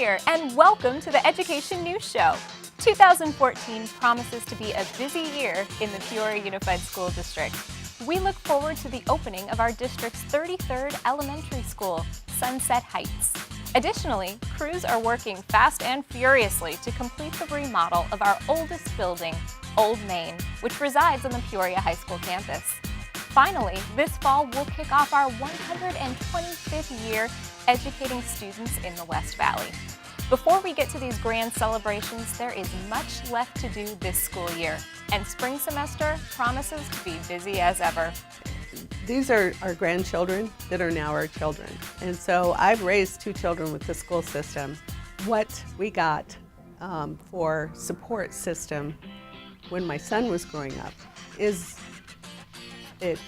Year and welcome to the Education News Show. 2014 promises to be a busy year in the Peoria Unified School District. We look forward to the opening of our district's 33rd elementary school, Sunset Heights. Additionally, crews are working fast and furiously to complete the remodel of our oldest building, Old Main, which resides on the Peoria High School campus. Finally, this fall we'll kick off our 125th year educating students in the West Valley. Before we get to these grand celebrations, there is much left to do this school year, and spring semester promises to be busy as ever. These are our grandchildren that are now our children. And so I've raised 2 children with the school system. What we got for support system when my son was growing up is it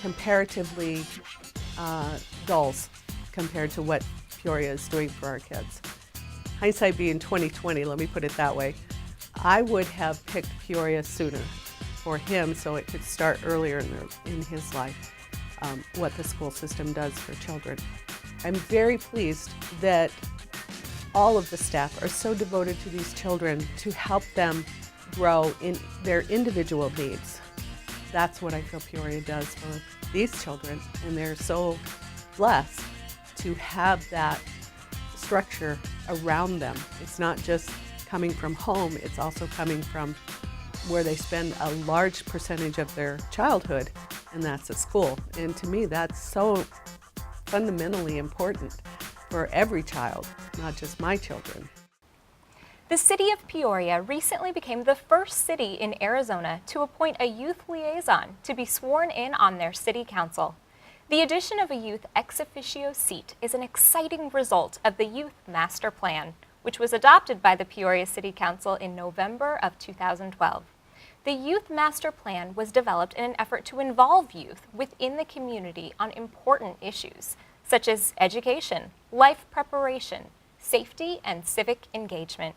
comparatively dulls compared to what Peoria is doing for our kids. Hindsight being 2020, let me put it that way. I would have picked Peoria sooner for him so it could start earlier in his life, what the school system does for children. I'm very pleased that all of the staff are so devoted to these children to help them grow in their individual needs. That's what I feel Peoria does for these children, and they're so blessed to have that structure around them. It's not just coming from home, it's also coming from where they spend a large percentage of their childhood, and that's at school. And to me, that's so fundamentally important for every child, not just my children. The city of Peoria recently became the first city in Arizona to appoint a youth liaison to be sworn in on their city council. The addition of a youth ex officio seat is an exciting result of the Youth Master Plan, which was adopted by the Peoria City Council in November of 2012. The Youth Master Plan was developed in an effort to involve youth within the community on important issues, such as education, life preparation, safety, and civic engagement.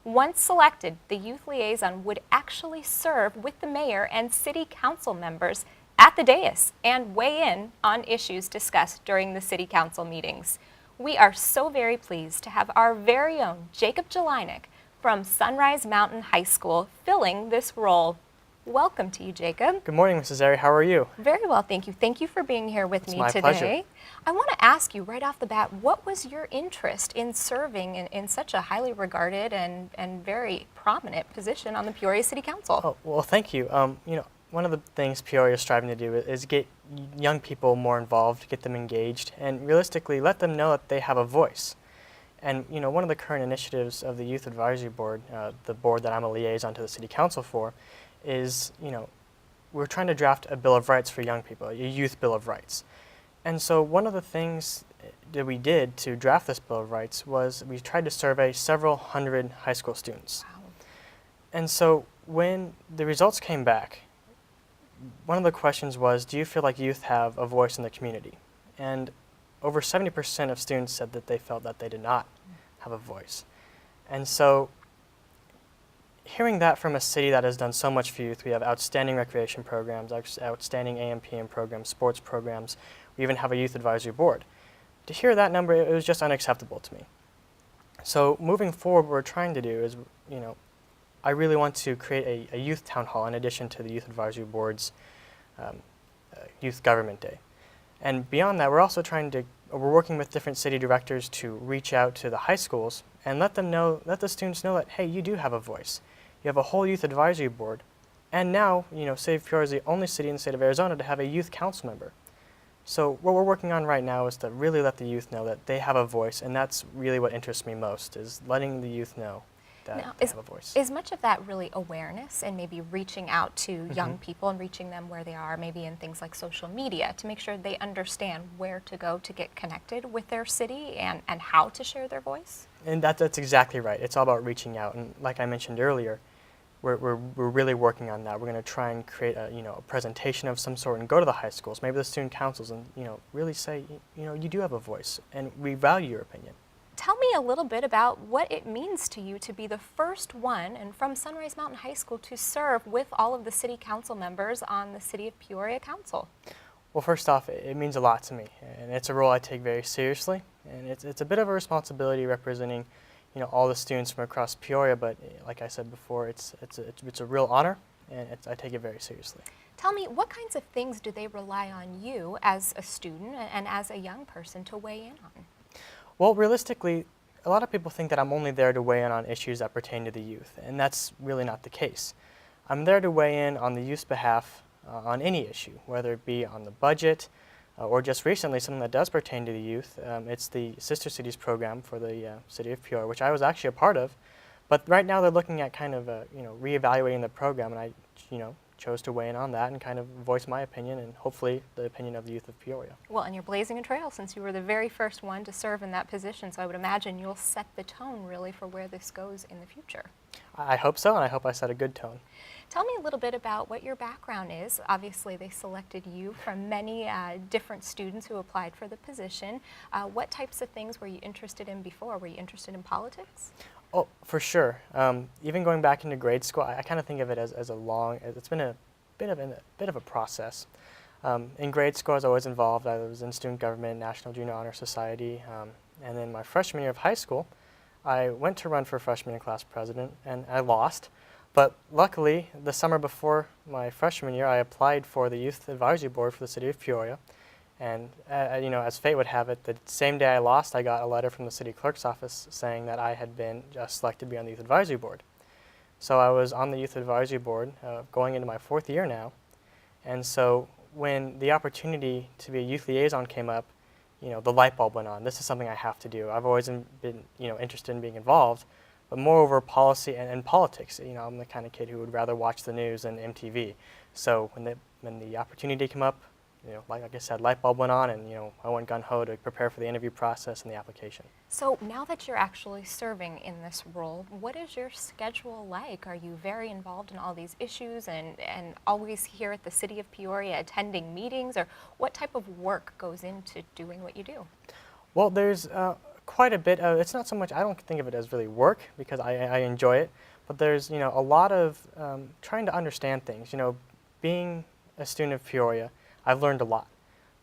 Once selected, the youth liaison would actually serve with the mayor and city council members at the dais and weigh in on issues discussed during the city council meetings. We are so very pleased to have our very own Jacob Jelinek from Sunrise Mountain High School filling this role. Welcome to you, Jacob. Good morning, Mrs. Zeri. How are you? Very well, thank you. Thank you for being here with me my today. Pleasure. I want to ask you right off the bat, what was your interest in serving in such a highly regarded and very prominent position on the Peoria City Council? Oh, well, thank you. One of the things Peoria is striving to do is get young people more involved, get them engaged, and realistically let them know that they have a voice. And one of the current initiatives of the Youth Advisory Board, the board that I'm a liaison to the City Council for, is we're trying to draft a Bill of Rights for young people, a youth Bill of Rights. And so one of the things that we did to draft this Bill of Rights was we tried to survey several hundred high school students. Wow. And so when the results came back, one of the questions was, do you feel like youth have a voice in the community? And over 70% of students said that they felt that they did not have a voice. And so hearing that from a city that has done so much for youth, we have outstanding recreation programs, outstanding AM/PM programs, sports programs, we even have a youth advisory board. To hear that number, it was just unacceptable to me. So moving forward, what we're trying to do is, I really want to create a youth town hall in addition to the Youth Advisory Board's Youth Government Day. And beyond that, we're working with different city directors to reach out to the high schools and let the students know that, hey, you do have a voice. You have a whole Youth Advisory Board. And now, City of Peoria is the only city in the state of Arizona to have a youth council member. So what we're working on right now is to really let the youth know that they have a voice, and that's really what interests me most, is letting the youth know that they have a voice. Is much of that really awareness and maybe reaching out to young people and reaching them where they are, maybe in things like social media, to make sure they understand where to go to get connected with their city and how to share their voice? And that's exactly right. It's all about reaching out. And like I mentioned earlier, we're really working on that. We're going to try and create a presentation of some sort and go to the high schools, maybe the student councils, and really say, you do have a voice and we value your opinion. Tell me a little bit about what it means to you to be the first one and from Sunrise Mountain High School to serve with all of the city council members on the City of Peoria Council. Well, first off, it means a lot to me, and it's a role I take very seriously. And it's a bit of a responsibility representing, all the students from across Peoria, but like I said before, it's a real honor, and I take it very seriously. Tell me, what kinds of things do they rely on you as a student and as a young person to weigh in on? Well, realistically, a lot of people think that I'm only there to weigh in on issues that pertain to the youth, and that's really not the case. I'm there to weigh in on the youth's behalf on any issue, whether it be on the budget, or just recently something that does pertain to the youth. It's the Sister Cities program for the city of Peoria, which I was actually a part of. But right now they're looking at kind of reevaluating the program, and I chose to weigh in on that and kind of voice my opinion and hopefully the opinion of the youth of Peoria. Well, and you're blazing a trail since you were the very first one to serve in that position, so I would imagine you'll set the tone really for where this goes in the future. I hope so, and I hope I set a good tone. Tell me a little bit about what your background is. Obviously, they selected you from many different students who applied for the position. What types of things were you interested in before? Were you interested in politics? Oh, for sure. Even going back into grade school, I kind of think of it as it's been a bit of a process. In grade school, I was always involved. I was in student government, National Junior Honor Society, and then my freshman year of high school, I went to run for freshman and class president, and I lost. But luckily, the summer before my freshman year, I applied for the Youth Advisory Board for the city of Peoria. And as fate would have it, the same day I lost, I got a letter from the city clerk's office saying that I had been selected to be on the Youth Advisory Board. So I was on the Youth Advisory Board going into my 4th year now. And so when the opportunity to be a youth liaison came up, the light bulb went on. This is something I have to do. I've always been interested in being involved, but moreover politics. I'm the kind of kid who would rather watch the news than MTV. So when the opportunity came up, like I said, light bulb went on, and I went gun-ho to prepare for the interview process and the application. So now that you're actually serving in this role, what is your schedule like? Are you very involved in all these issues and always here at the city of Peoria attending meetings, or what type of work goes into doing what you do? Well, there's quite a bit of, it's not so much, I don't think of it as really work because I enjoy it, but there's a lot of trying to understand things. Being a student of Peoria, I've learned a lot,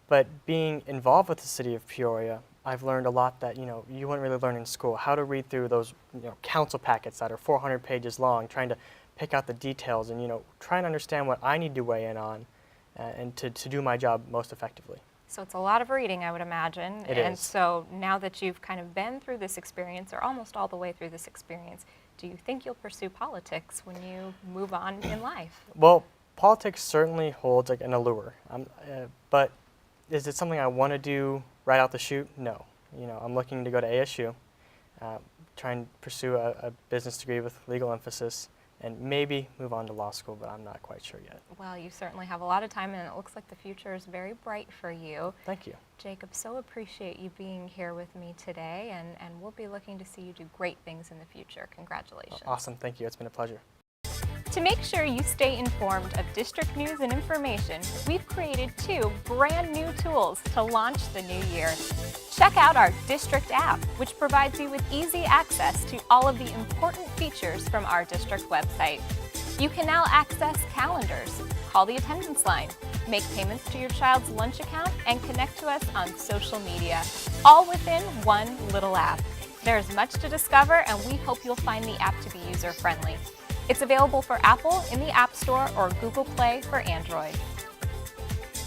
but being involved with the city of Peoria, I've learned a lot that you wouldn't really learn in school. How to read through those council packets that are 400 pages long, trying to pick out the details and trying to understand what I need to weigh in on, and to do my job most effectively. So it's a lot of reading, I would imagine. It and is. So now that you've kind of been through this experience, or almost all the way through this experience, do you think you'll pursue politics when you move on in life? Well, politics certainly holds like an allure, but is it something I want to do right out the chute? No. I'm looking to go to ASU, try and pursue a business degree with legal emphasis, and maybe move on to law school, but I'm not quite sure yet. Well, you certainly have a lot of time, and it looks like the future is very bright for you. Thank you. Jacob, so appreciate you being here with me today, and we'll be looking to see you do great things in the future. Congratulations. Awesome. Thank you. It's been a pleasure. To make sure you stay informed of district news and information, we've created 2 brand new tools to launch the new year. Check out our district app, which provides you with easy access to all of the important features from our district website. You can now access calendars, call the attendance line, make payments to your child's lunch account, and connect to us on social media, all within one little app. There's much to discover, and we hope you'll find the app to be user-friendly. It's available for Apple in the App Store or Google Play for Android.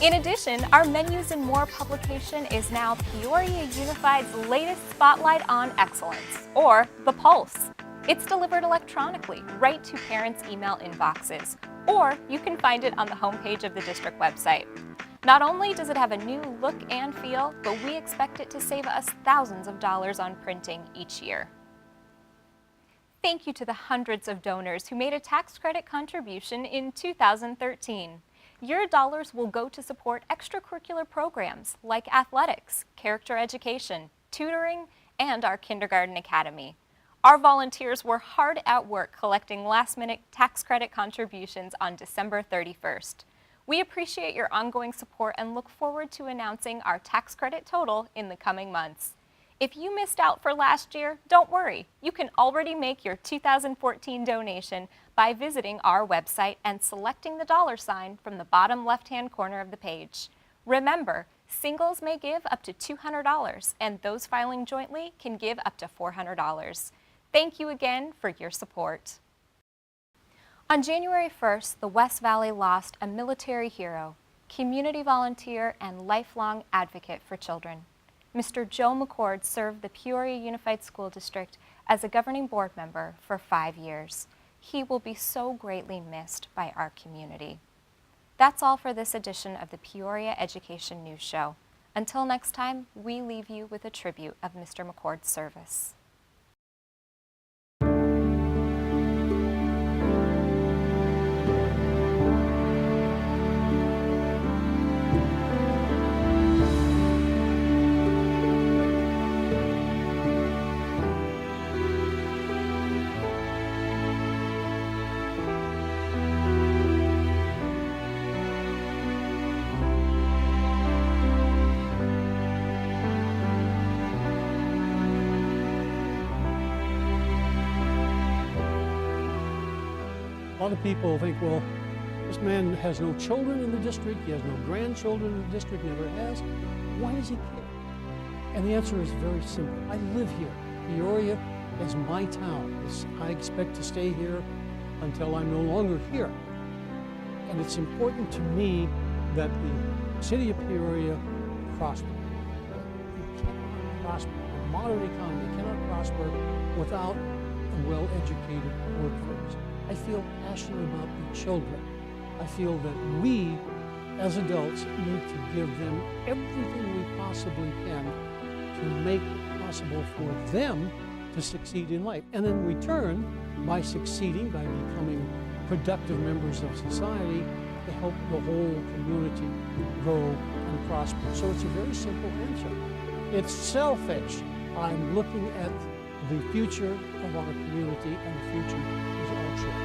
In addition, our Menus and More publication is now Peoria Unified's latest spotlight on excellence, or The Pulse. It's delivered electronically right to parents' email inboxes, or you can find it on the homepage of the district website. Not only does it have a new look and feel, but we expect it to save us thousands of dollars on printing each year. Thank you to the hundreds of donors who made a tax credit contribution in 2013. Your dollars will go to support extracurricular programs like athletics, character education, tutoring, and our kindergarten academy. Our volunteers were hard at work collecting last-minute tax credit contributions on December 31st. We appreciate your ongoing support and look forward to announcing our tax credit total in the coming months. If you missed out for last year, don't worry. You can already make your 2014 donation by visiting our website and selecting the $ sign from the bottom left-hand corner of the page. Remember, singles may give up to $200, and those filing jointly can give up to $400. Thank you again for your support. On January 1st, the West Valley lost a military hero, community volunteer, and lifelong advocate for children. Mr. Joe McCord served the Peoria Unified School District as a governing board member for 5 years. He will be so greatly missed by our community. That's all for this edition of the Peoria Education News Show. Until next time, we leave you with a tribute of Mr. McCord's service. A lot of people think, well, this man has no children in the district, he has no grandchildren in the district, never has. Why does he care? And the answer is very simple. I live here. Peoria is my town. I expect to stay here until I'm no longer here. And it's important to me that the city of Peoria prosper. You cannot prosper. A modern economy cannot prosper without a well-educated workforce. I feel passionate about the children. I feel that we, as adults, need to give them everything we possibly can to make it possible for them to succeed in life. And in return, by succeeding, by becoming productive members of society, to help the whole community grow and prosper. So it's a very simple answer. It's selfish. I'm looking at the future of our community, and the future is our children.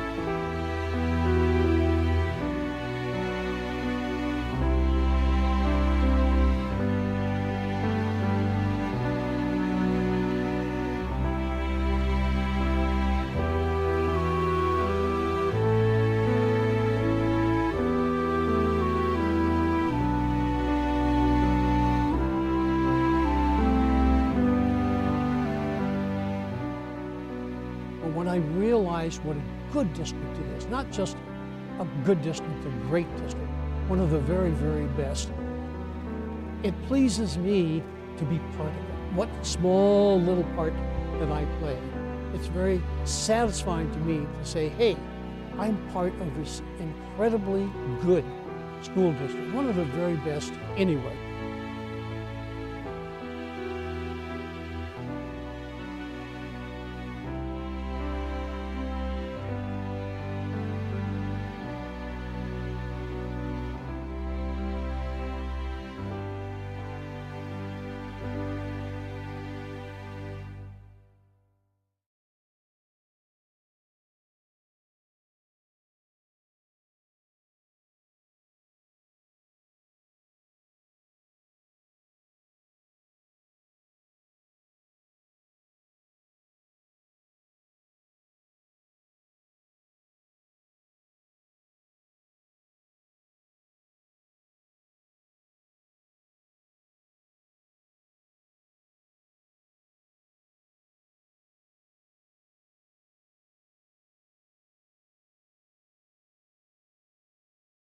When I realized what a good district it is, not just a good district, a great district, one of the very, very best, it pleases me to be part of it. What small little part that I play, it's very satisfying to me to say, hey, I'm part of this incredibly good school district, one of the very best anyway.